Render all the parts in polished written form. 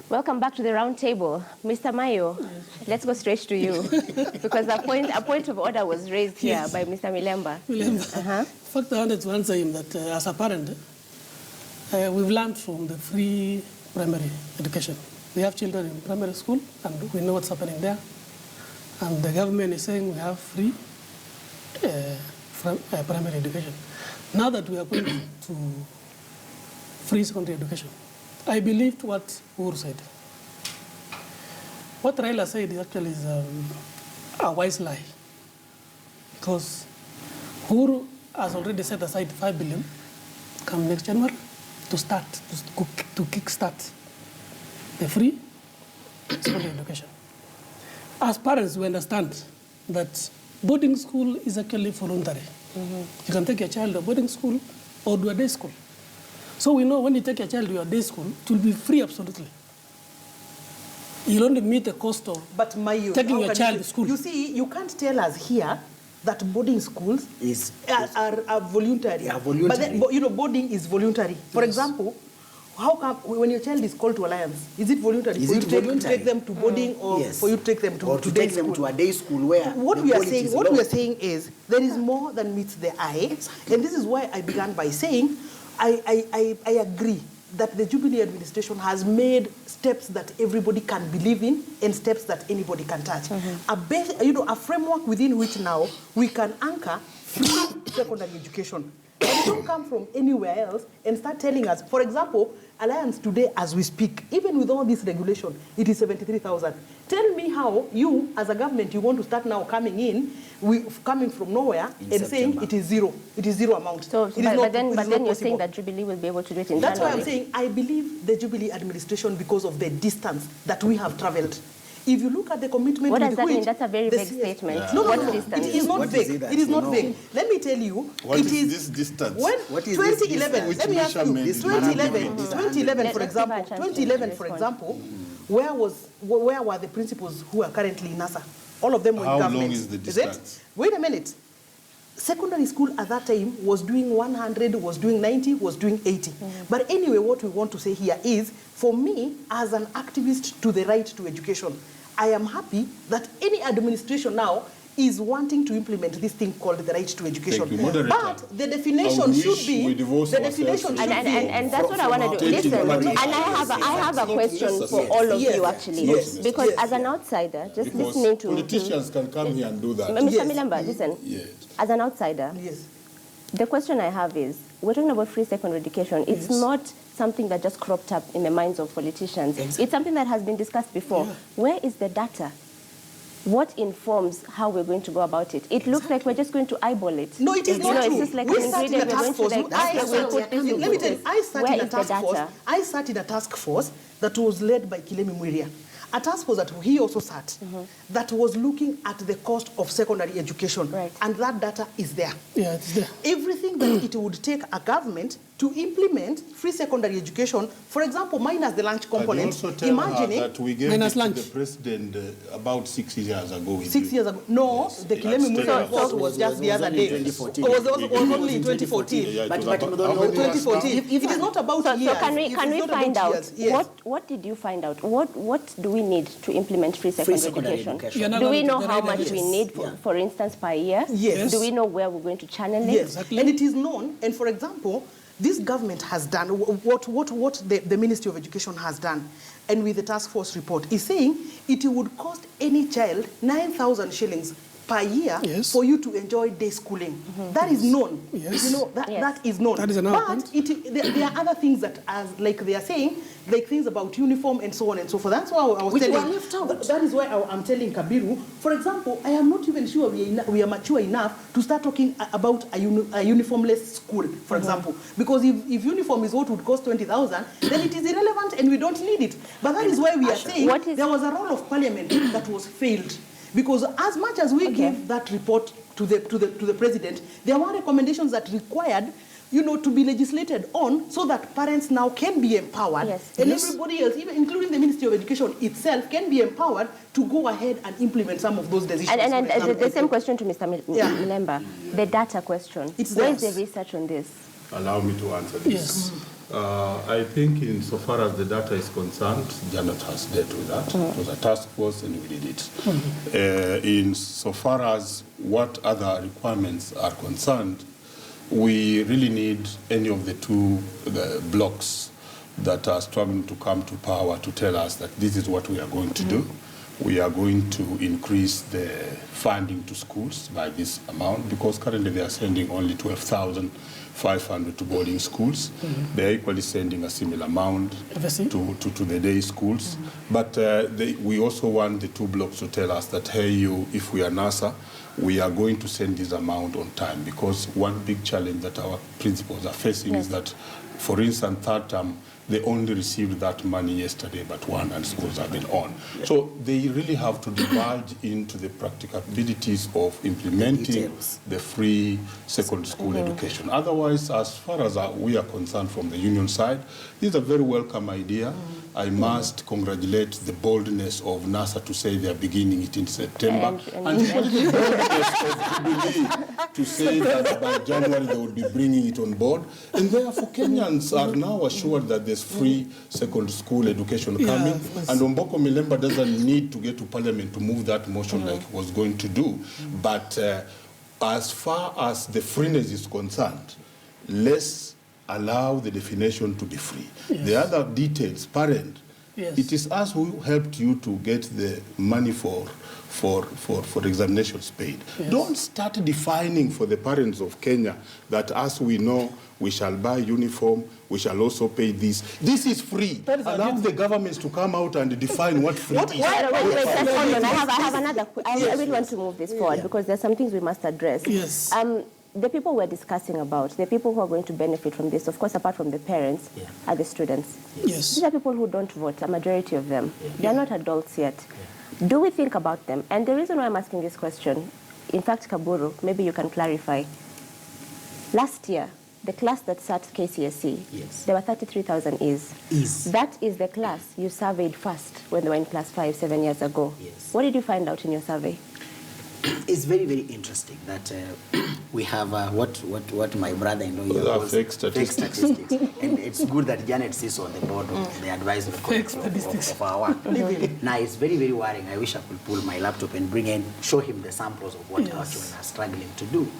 Welcome back to the round table. Mr. Mayo, let's go straight to you. Because a point of order was raised here by Mr. Milemba. In fact, I wanted to answer him that as a parent, we've learned from the free primary education. We have children in primary school, and we know what's happening there. And the government is saying we have free primary education. Now that we are going to free secondary education, I believed what Uhuru said. What Raila said actually is a wise lie. Because Uhuru has already set aside 5 billion come next January to start, to kickstart the free secondary education. As parents, we understand that boarding school is actually voluntary. You can take your child to boarding school or do a day school. So we know when you take your child to your day school, it will be free absolutely. You'll only meet the cost of taking your child to school. You see, you can't tell us here that boarding schools are voluntary. Yeah, voluntary. But then, you know, boarding is voluntary. For example, how come when your child is called to Alliance, is it voluntary for you to take them to boarding or for you to take them to take them to a day school where what we are saying is there is more than meets the eye, and this is why I began by saying I agree that the Jubilee administration has made steps that everybody can believe in and steps that anybody can touch. A framework within which now we can anchor free secondary education. But you don't come from anywhere else and start telling us, for example, Alliance today as we speak, even with all this regulation, it is 73,000. Tell me how you, as a government, you want to start now coming from nowhere in and September. Saying it is zero. It is zero amount. So, but then you're saying that Jubilee will be able to do it in January. That's why I'm saying I believe the Jubilee administration because of the distance that we have traveled. If you look at the commitment, what does that mean? That's a very vague statement. Yeah. No, it is not vague. It is not vague. Let me tell you. What is this distance? When 2011, let me ask you. 2011, for example, where were the principals who are currently in NASA? All of them were in government. How long is the distance? Is it? Wait a minute. Secondary school at that time was doing 100, was doing 90, was doing 80. But anyway, what we want to say here is, for me, as an activist to the right to education, I am happy that any administration now is wanting to implement this thing called the right to education. But the definition should be and that's what I want to do. Listen, and I have a question for all of you actually. Because as an outsider, just listening to politicians can come here and do that. Mr. Milemba, listen. As an outsider, the question I have is, we're talking about free secondary education. It's not something that just cropped up in the minds of politicians. It's something that has been discussed before. Where is the data? What informs how we're going to go about it? It looks like we're just going to eyeball it. No, it is not true. It's just like an ingredient we're going to like, let me tell you, I sat in a task force that was led by Kilemi Mwiria. A task force that he also sat, that was looking at the cost of secondary education. And that data is there. Yeah, it's there. Everything that it would take a government to implement free secondary education, for example, minus the lunch component. Imagining that we gave it to the president about 6 years ago. 6 years ago? No, the Kilemi Mwiria report was just the other day. It was only in 2014. But 2014. It is not about years. So can we find out, what did you find out? What do we need to implement free secondary education? Do we know how much we need, for instance, per year? Yes. Do we know where we're going to channel it? Yes, and it is known. And for example, this government has done what the Ministry of Education has done, and with the task force report is saying it would cost any child 9,000 shillings per year for you to enjoy day schooling. That is known. You know, that is known. That is but there are other things that, as like they are saying, like things about uniform and so on and so forth. That's why I was telling. That is why I'm telling Kabiru. For example, I am not even sure we are mature enough to start talking about a uniformless school, for example. Because if uniform is what would cost 20,000, then it is irrelevant and we don't need it. But that is why we are saying there was a role of parliament that was failed. Because as much as we gave that report to the president, there were recommendations that required, to be legislated on so that parents now can be empowered, and everybody else, even including the Ministry of Education itself, can be empowered to go ahead and implement some of those decisions. And the same question to Mr. Milemba, the data question. Where is the research on this? Allow me to answer this. Yes. I think insofar as the data is concerned, Janet has dealt with that. It was a task force and we did it. Insofar as what other requirements are concerned, we really need any of the the blocks that are struggling to come to power to tell us that this is what we are going to do. We are going to increase the funding to schools by this amount because currently they are sending only 12,500 to boarding schools. They are equally sending a similar amount to the day schools. But we also want the two blocks to tell us that, hey, if we are NASA, we are going to send this amount on time because one big challenge that our principals are facing is that, for instance, third term, they only received that money yesterday, but one, and schools have been on. So they really have to divulge into the practicabilities of implementing the free secondary school education. Otherwise, as far as we are concerned from the union side, this is a very welcome idea. I must congratulate the boldness of NASA to say they are beginning it in September, and the boldness of Jubilee to say that by January they will be bringing it on board. And therefore, Kenyans are now assured that there's free secondary school education coming, and Omboko Milemba doesn't need to get to Parliament to move that motion like he was going to do. But as far as the freeness is concerned, let's allow the definition to be free. The other details, parent, it is us who helped you to get the money for examinations paid. Don't start defining for the parents of Kenya that as we know, we shall buy uniform, we shall also pay this. This is free. Allow the governments to come out and define what free is. I have another. I really want to move this forward because there's some things we must address. Yes. The people we're discussing about, the people who are going to benefit from this, of course, apart from the parents, are the students. Yes. These are people who don't vote, a majority of them. They're not adults yet. Do we think about them? And the reason why I'm asking this question, in fact, Kaburu, maybe you can clarify. Last year, the class that sat KCSE, there were 33,000 Is. That is the class you surveyed first when they were in class 5, 7 years ago. Yes. What did you find out in your survey? It's very, very interesting that we have what my brother-in-law calls fake statistics. And it's good that Janet sits on the board of the advisory of our work. Now, it's very, very worrying. I wish I could pull my laptop and show him the samples of what our children are struggling to do.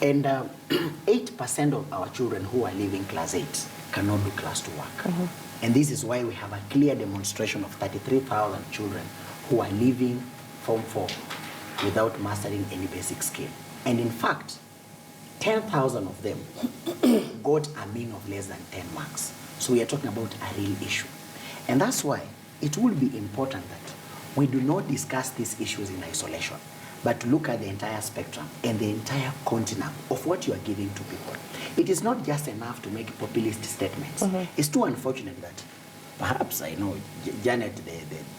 And 8% of our children who are leaving class 8 cannot do class 2 work. And this is why we have a clear demonstration of 33,000 children who are leaving Form 4 without mastering any basic skill. And in fact, 10,000 of them got a mean of less than 10 marks. So we are talking about a real issue. And that's why it will be important that we do not discuss these issues in isolation, but to look at the entire spectrum and the entire continuum of what you are giving to people. It is not just enough to make populist statements. It's too unfortunate that perhaps, I know, Janet,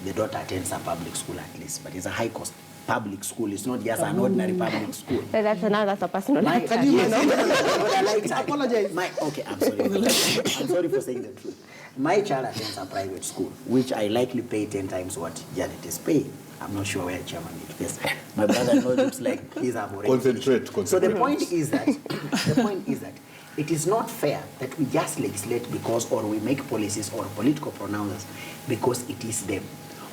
the daughter attends a public school at least, but it's a high-cost public school. It's not just an ordinary public school. That's a personal I apologize. Okay, I'm sorry. I'm sorry for saying the truth. My child attends a private school, which I likely pay 10 times what Janet is paying. I'm not sure where Chairman is. Yes. My brother-in-law looks like he's already Concentrate. So the point is that it is not fair that we just legislate because, or we make policies or political pronouncements because it is them.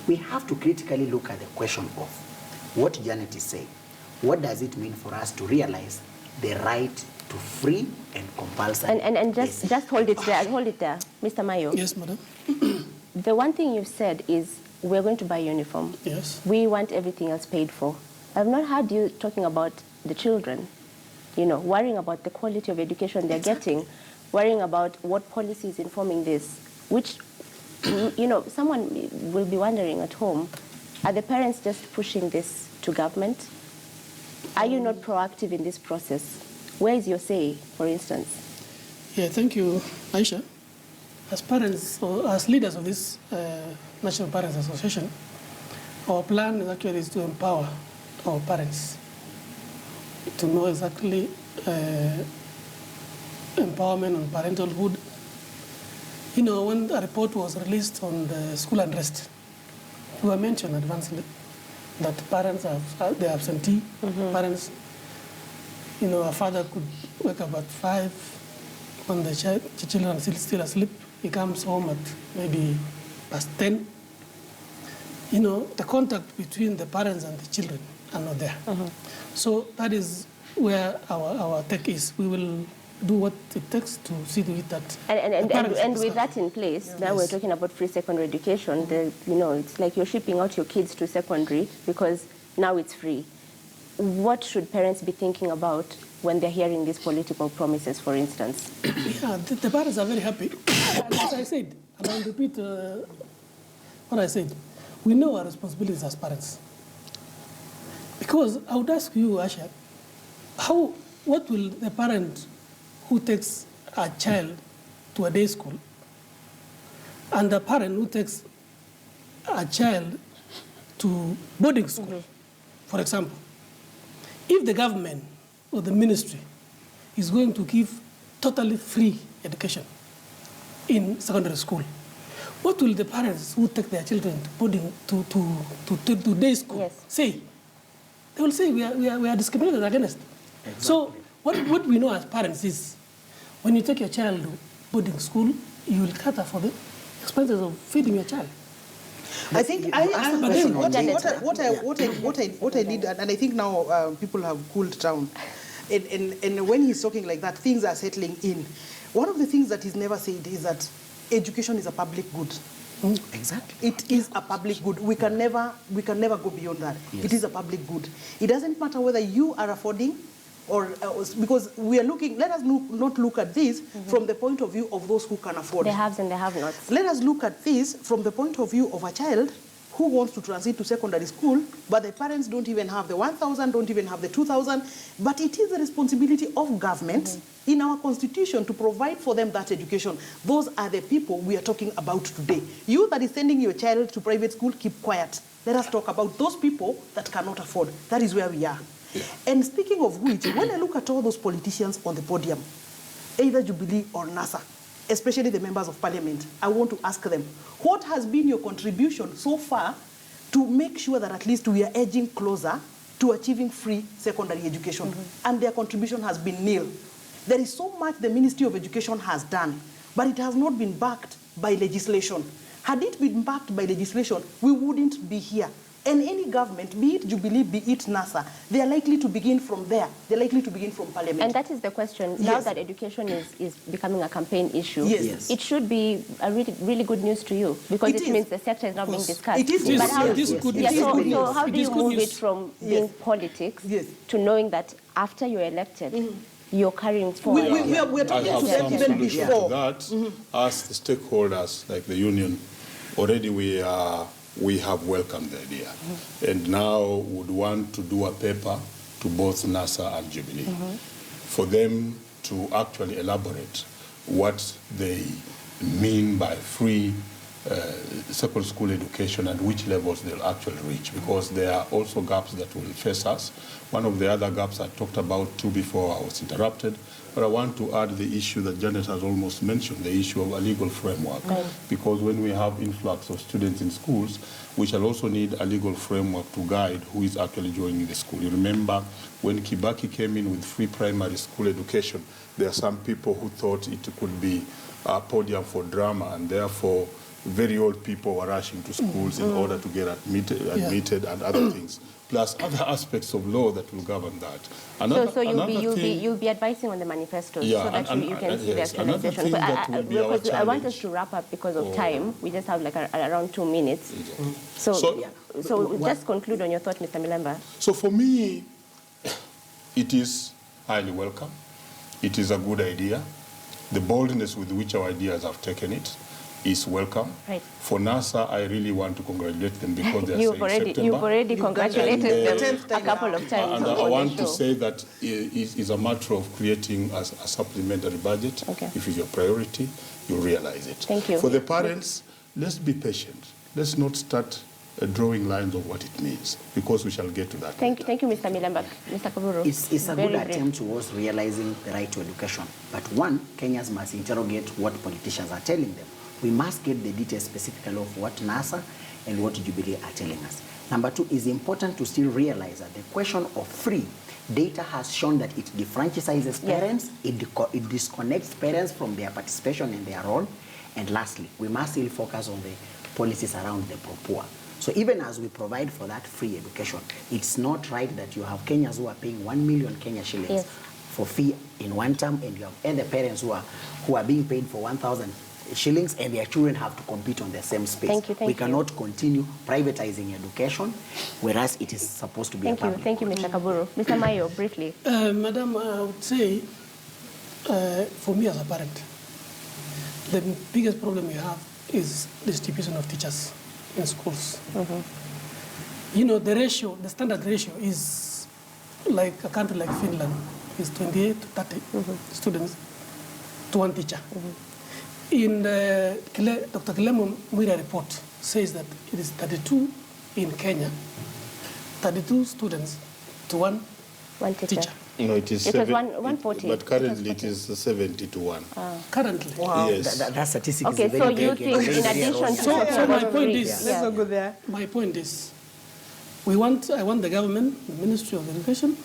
We have to critically look at the question of what Janet is saying. What does it mean for us to realize the right to free and compulsory? And just hold it there, Mr. Mayo. Yes, madam. The one thing you've said is we're going to buy uniform. Yes. We want everything else paid for. I've not heard you talking about the children, worrying about the quality of education they're getting, worrying about what policy is informing this, which, someone will be wondering at home, are the parents just pushing this to government? Are you not proactive in this process? Where is your say, for instance? Yeah, thank you, Aisha. As parents, or as leaders of this National Parents Association, our plan is to empower our parents to know exactly empowerment on parentalhood. When a report was released on the school unrest, we were mentioned advancedly that parents are the absentee. Parents, a father could wake up at 5 when the children are still asleep. He comes home at maybe past 10. You know, the contact between the parents and the children are not there. So that is where our take is. We will do what it takes to see to it that and with that in place, now we're talking about free secondary education. You know, it's like you're shipping out your kids to secondary because now it's free. What should parents be thinking about when they're hearing these political promises, for instance? Yeah, the parents are very happy. As I said, and I'll repeat what I said, we know our responsibilities as parents. Because I would ask you, Asha, what will the parent who takes a child to a day school and the parent who takes a child to boarding school, for example, if the government or the ministry is going to give totally free education in secondary school, what will the parents who take their children to boarding to day school say? They will say we are discriminated against. Exactly. So what we know as parents is when you take your child to boarding school, you will cater for the expenses of feeding your child. I think what I did, and I think now people have cooled down, and when he's talking like that, things are settling in. One of the things that is never said is that education is a public good. Exactly. It is a public good. We can never go beyond that. Yes. It is a public good. It doesn't matter whether you are affording or because we are looking. Let us not look at this from the point of view of those who can afford. The haves and the have-nots. Let us look at this from the point of view of a child who wants to transit to secondary school, but the parents don't even have the 1,000, don't even have the 2,000. But it is the responsibility of government in our constitution to provide for them that education. Those are the people we are talking about today. You that is sending your child to private school, keep quiet. Let us talk about those people that cannot afford. That is where we are. And speaking of which, when I look at all those politicians on the podium, either Jubilee or NASA, especially the members of parliament, I want to ask them, what has been your contribution so far to make sure that at least we are edging closer to achieving free secondary education? And their contribution has been nil. There is so much the Ministry of Education has done, but it has not been backed by legislation. Had it been backed by legislation, we wouldn't be here. And any government, be it Jubilee, be it NASA, they are likely to begin from there. They're likely to begin from parliament. And that is the question. Now that education is becoming a campaign issue, it should be a really good news to you because it means the sector is now being discussed. It is. But how, so how do you move it from being politics to knowing that after you're elected, you're carrying forward? We're talking to them even before. That, as the stakeholders, like the union, already we have welcomed the idea, and now would want to do a paper to both NASA and Jubilee for them to actually elaborate what they mean by free secondary school education and which levels they'll actually reach, because there are also gaps that will face us. One of the other gaps I talked about too before I was interrupted, but I want to add the issue that Janet has almost mentioned, the issue of a legal framework. Because when we have influx of students in schools, we shall also need a legal framework to guide who is actually joining the school. You remember when Kibaki came in with free primary school education, there are some people who thought it could be a podium for drama, and therefore very old people were rushing to schools in order to get admitted and other things, plus other aspects of law that will govern that. So you'll be advising on the manifesto so that you can see the actualization. But I want us to wrap up because of time. We just have like around 2 minutes. So just conclude on your thought, Mr. Milemba. So for me, it is highly welcome. It is a good idea. The boldness with which our ideas have taken it is welcome. Right. For NASA, I really want to congratulate them because they are saying September. You've already congratulated them a couple of times. And I want to say that it is a matter of creating a supplementary budget. If it's your priority, you realize it. Thank you. For the parents, let's be patient. Let's not start drawing lines of what it means, because we shall get to that. Thank you, Mr. Milemba. Mr. Kaburu. It's a good attempt towards realizing the right to education. But one, Kenyans must interrogate what politicians are telling them. We must get the details specifically of what NASA and what Jubilee are telling us. Number two, it's important to still realize that the question of free Data has shown that it defranchises parents, it disconnects parents from their participation in their role, and lastly, we must still focus on the policies around the poor. So even as we provide for that free education, it's not right that you have Kenyans who are paying 1 million Kenya shillings for fee in one term, and you have other parents who are being paid for 1,000 shillings, and their children have to compete on the same space. We cannot continue privatizing education, whereas it is supposed to be a public. Thank you, Mr. Kaburu. Mr. Mayo, briefly. Madam, I would say, for me as a parent, the biggest problem we have is distribution of teachers in schools. You know, the ratio, the standard ratio is like a country like Finland, is 28 to 30 students to one teacher. In the Dr. Kilemo Mwira report says that it is 32 in Kenya, 32 students to one teacher. No, it is 140. But currently it is 70 to 1. Currently? Wow, yes. That statistic is okay, very so big. you think in addition to... So my point is, let's not go there. My point is, I want the government, the Ministry of Education,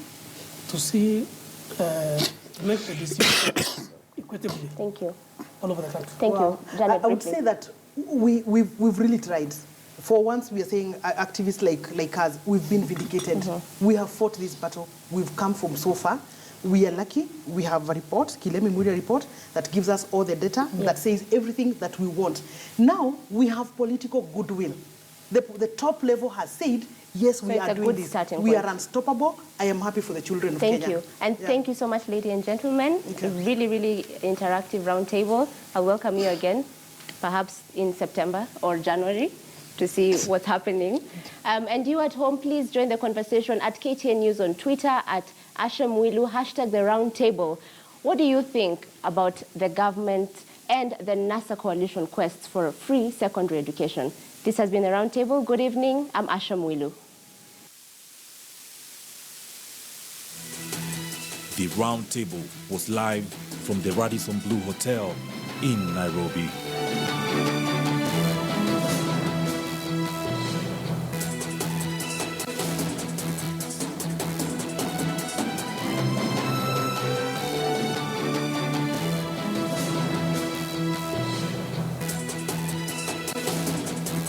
to see, to make the decision equitably. Thank you. All over the country. Thank you. Janet, I would say that we've really tried. For once, we are saying activists like us, we've been vindicated. We have fought this battle. We've come from so far. We are lucky. We have a report, Kilemi Mwira report, that gives us all the data, that says everything that we want. Now, we have political goodwill. The top level has said, yes, we are doing this. We are unstoppable. I am happy for the children of Kenya. Thank you. And thank you so much, ladies and gentlemen. A really, really interactive roundtable. I welcome you again, perhaps in September or January, to see what's happening. And you at home, please join the conversation at KTN News on Twitter, at Asha Mwilu, #the roundtable. What do you think about the government and the NASA coalition quest for free secondary education? This has been the roundtable. Good evening. I'm Asha Mwilu. The roundtable was live from the Radisson Blu Hotel in Nairobi.